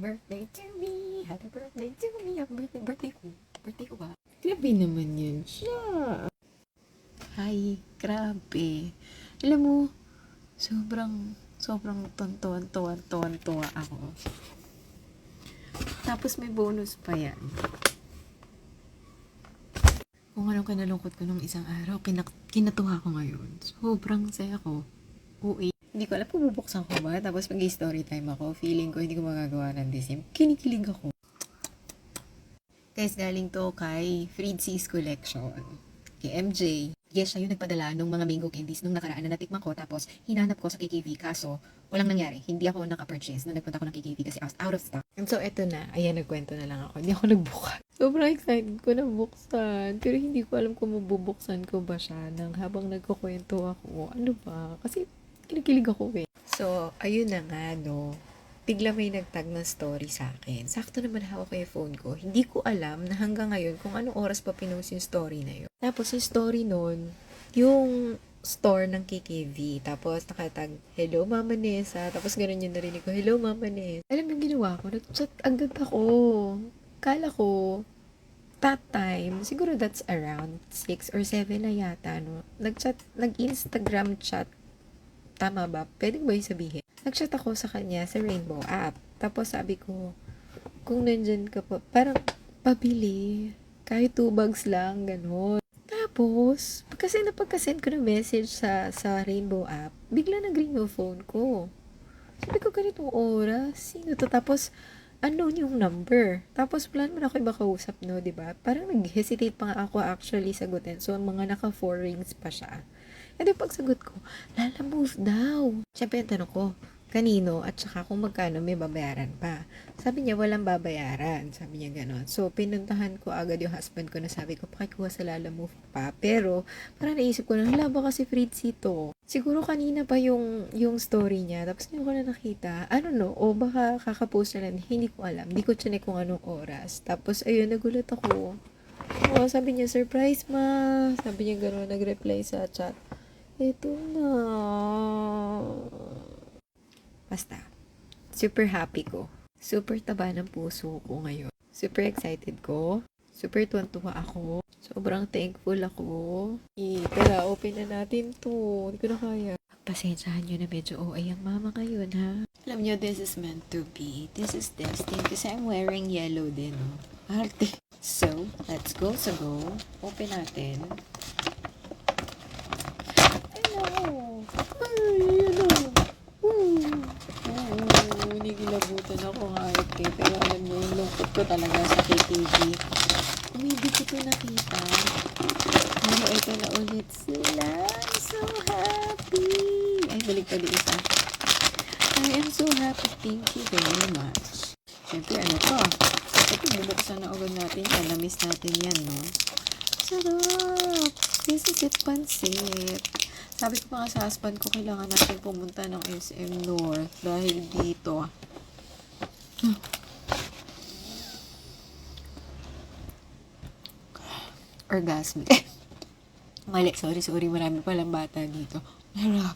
birthday to me. Happy birthday to me. Happy birthday, birthday ko. Birthday ko ba? Grabe naman yun siya. Ay, grabe. Alam mo, sobrang tuwan-tuwa ako. Tapos may bonus pa yan. Kung anong kinalungkot ko nung isang araw, kinatuwa ko ngayon. Sobrang saya ko. Uwi. Hindi ko alam kung bubuksan ko ba. Tapos mag-story time ako. Feeling ko hindi ko magagawa ng disim. Kinikilig ako. Guys, galing to kay Fridsy's Collection. Kay MJ. Yes, siya yung nagpadala ng mga mango candies nung nakaraan na natikman ko. Tapos, hinanap ko sa KKV. Kaso, walang nangyari. Hindi ako naka-purchase nung nagpunta ko ng KKV kasi out of stock. And so, eto na. Ayan, nagkwento na lang ako. Hindi ako nagbukas. Sobrang excited ko na buksan. Pero hindi ko alam kung mabubuksan ko ba siya nang habang nagkukwento ako. Ano ba? Kasi, kinikilig ako eh. So, ayun na nga, no. Bigla may nagtag ng story sa akin. Sakto naman hawak ko yung phone ko. Hindi ko alam na hanggang ngayon kung anong oras pa pinost yung story na yun. Tapos yung story nun, yung store ng KKV. Tapos nakatag, hello Mama Nessa. Tapos ganun yung narinig ko, hello Mama Nessa. Alam yung ginawa ko, nag-chat agad ako. Kala ko, that time, siguro that's around 6 or 7 na yata, no? Nag-Instagram chat. Tama ba? Pwede ba yung sabihin? Nag-chat ako sa kanya sa Rainbow app. Tapos sabi ko, kung nandyan ka pa, parang pabili. Kahit 2 bags lang, gano'n. Tapos, napagkasend ko na message sa Rainbow app, bigla nag-ring yung phone ko. Sabi ko, ganitong oras, sino to? Tapos, unknown yung number. Tapos, wala naman ako iba kausap, no, diba? Parang nag-hesitate pa nga ako actually sagutin. So, mga naka 4 rings pa siya. And then, pagsagot ko, Lala move daw. Siyempre, tanong ko, kanino at saka kung magkano may babayaran pa. Sabi niya, walang babayaran. Sabi niya gano'n. So, pinuntahan ko agad yung husband ko na sabi ko, pakikuha sa Lala Move pa. Pero, parang naisip ko na, hala, baka si Fritzy to. Siguro kanina pa yung story niya. Tapos, hindi ko na nakita. I don't know. O baka kakapost na lang. Hindi ko alam. Hindi ko chinek kung anong oras. Tapos, ayun, nagulat ako. O, sabi niya, surprise ma. Sabi niya gano'n, nag-reply sa chat. Ito na. Basta, super happy ko. Super taba ng puso ko ngayon. Super excited ko. Super tuwan-tuwa ako. Sobrang thankful ako. Tara, open na natin to. Hindi ko na kaya. Pasensyahan nyo na medyo OA ang mama ngayon, ha? Alam nyo, this is meant to be. This is destined kasi I'm wearing yellow din, no? Arte. So, let's go sa go. Open natin. Hello! Ay, hello! Nigilabutan ako kahit kayo. Pero alam niyo, yung lungkot ko talaga sa KTV. Hindi ko ito nakita. Pero ito na ulit sila. I'm so happy. Ay, balik pa din isa. I am so happy. Thank you very much. Siyempre, ano to? Ito, bubuksan na agad natin yan. Na-miss natin yan, no? Sarap! This is it, pansit. Sabi ko pa nga sa husband ko, kailangan natin pumunta ng SM North dahil dito. Orgasmic. Mali, sorry. Marami palang bata dito. Harap.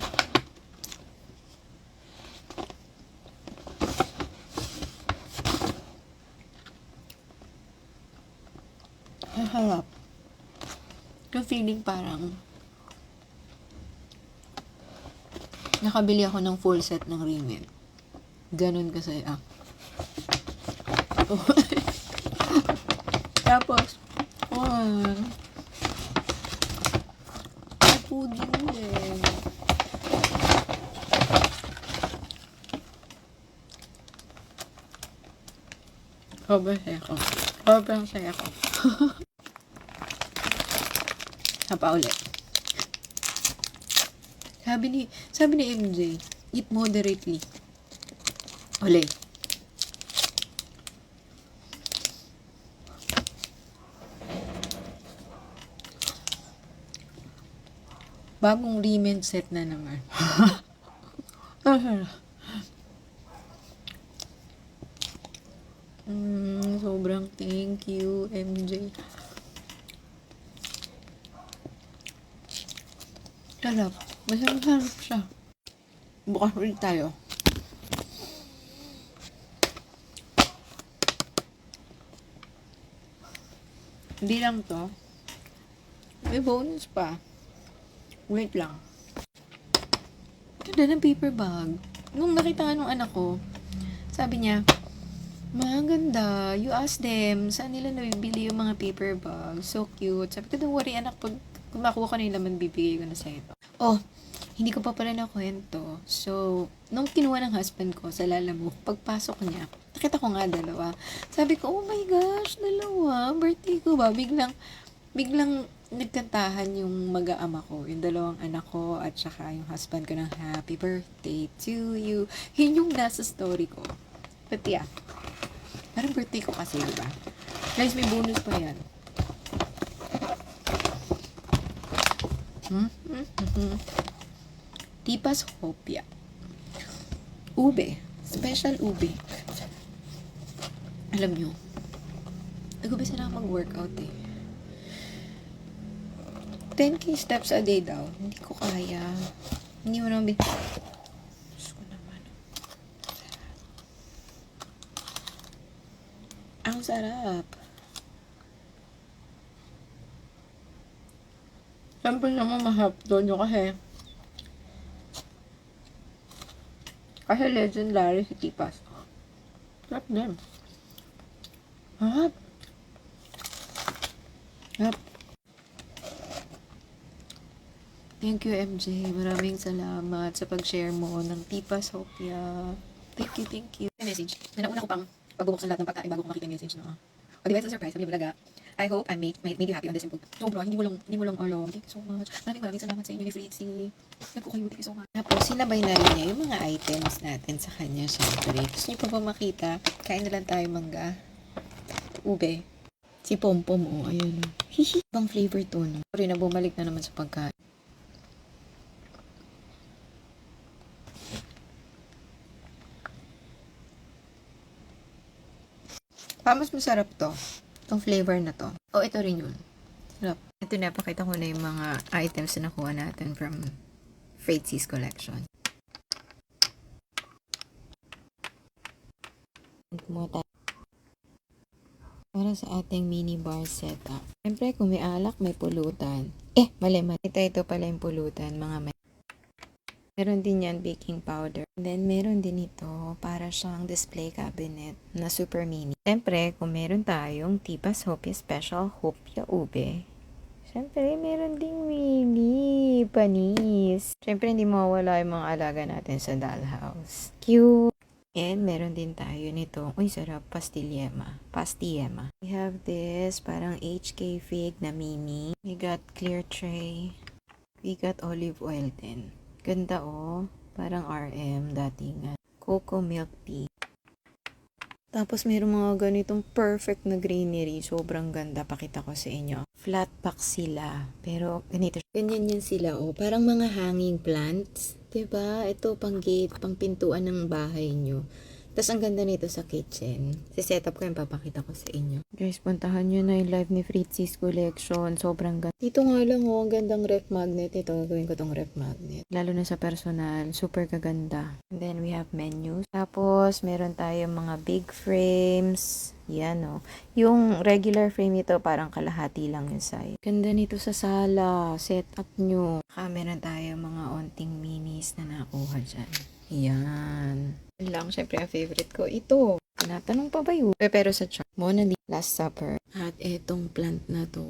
Harap. Yung feeling parang nakabili ako ng full set ng Rimmel. Ganun kasaya. Oh. Tapos, pudding din. Sobrang saya ko. Hapa ulit. Sabi ni MJ, eat moderately. Uli. Bagong Rimmel set na naman. Sobrang thank you, MJ. Sarap. Masarap siya. Bukas ulit tayo. Hindi lang to. May bonus pa. Wait lang. Ganda ng paper bag. Nung nakita nung anak ko, sabi niya, "Ma, ang ganda. You ask them, saan nila nabibili yung mga paper bags? So cute." Sabi ko, "Don't worry anak, pag kumakuha ko na yung laman, bibigay ko na sa'yo ito." Oh, hindi ko pa pala nakwento. So, nung kinuha ng husband ko sa Lalamove, pagpasok niya, nakita ko nga dalawa. Sabi ko, "Oh my gosh, dalawa. Birthday ko ba?" Biglang nagkantahan yung mag-aama ko, yung dalawang anak ko, at saka yung husband ko ng happy birthday to you. Yun yung nasa story ko. But yeah, parang birthday ko kasi, diba? Guys, may bonus pa yan. Tipas Hopia. Ube. Special ube. Alam nyo, nag-ubisa na ako mag-workout eh. 10k steps a day daw. Hindi ko kaya. Hindi mo naman Diyos ko naman. Ang sarap. Siyempre naman mahap doon nyo kasi legendary si Tipas. Sarap din. Mahap. Mahap. Thank you, MJ. Maraming salamat sa pag-share mo ng Tipas Hopia. Thank you, thank you. Message. Nauna ko pang pagbubuksan lahat ng pagkain bago ko makita yung message, no? O, diba, it's a surprise. Sabi ni Balaga, I hope I made you happy on this simple. Sobra, hindi mo lang alam. Thank you so much. Maraming salamat sa inyo ni Fritzy. Nagpo kayo, thank you so much. Tapos, sinabay na rin niya yung mga items natin sa kanya, syempre. Gusto niyo pa ba makita? Kain na lang tayo mangga. Ube. Si Pompom, oh, ayun, oh. Hihi. Ibang flavor to, no? Sorry na, bumalik na naman sa pagkain. Mas masarap to. Itong flavor na to. Oh, ito rin yun. Sarap. Ito na, pakita ko na yung mga items na nakuha natin from Fritzy's collection. Para sa ating mini bar setup. Siyempre, kung may alak, may pulutan. Mali. Ito pala yung pulutan, mga meron din yan baking powder. And then, meron din ito para siyang display cabinet na super mini. Siyempre, kung meron tayong Tipas Hopia Special Hopia Ube. Siyempre, meron ding mini panis. Siyempre, hindi mawawala yung mga alaga natin sa dollhouse. Cute! And meron din tayo nito. Uy, sarap. Pastillema. We have this parang HK fig na mini. We got clear tray. We got olive oil din. Ganda oh. Parang RM dating cocoa milk tea. Tapos mayroong mga ganitong perfect na greenery. Sobrang ganda. Pakita ko sa inyo. Flat pack sila. Pero ganito. Ganyan yan sila oh. Parang mga hanging plants. Diba? Ito pang gate, pang pintuan ng bahay nyo. Tapos ang ganda nito sa kitchen. Set up ko yung papakita ko sa inyo. Guys, puntahan nyo na yung live ni Fritzy's collection. Sobrang ganda. Dito nga lang ang gandang ref magnet. Ito, gagawin ko tong ref magnet. Lalo na sa personal, super kaganda. And then we have menus. Tapos, meron tayong mga big frames. Yan o. Yung regular frame nito, parang kalahati lang yung size. Ganda nito sa sala. Set up nyo. Meron tayong mga onting minis na nakuha dyan. Yan. Lang, syempre, ang favorite ko, ito. Tinatanong pa ba yun? Pero sa chat, Mona Lisa, Last Supper. At etong plant na to,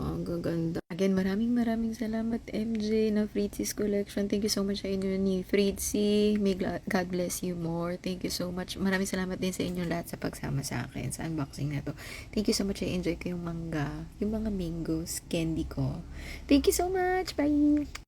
ang gaganda. Again, maraming salamat, MJ, na Fritzy's collection. Thank you so much sa inyo ni Fritzy. May God bless you more. Thank you so much. Maraming salamat din sa inyo lahat sa pagsama sa akin sa unboxing na to. Thank you so much. I-enjoy ko yung mangga, yung mga mangoes, candy ko. Thank you so much. Bye!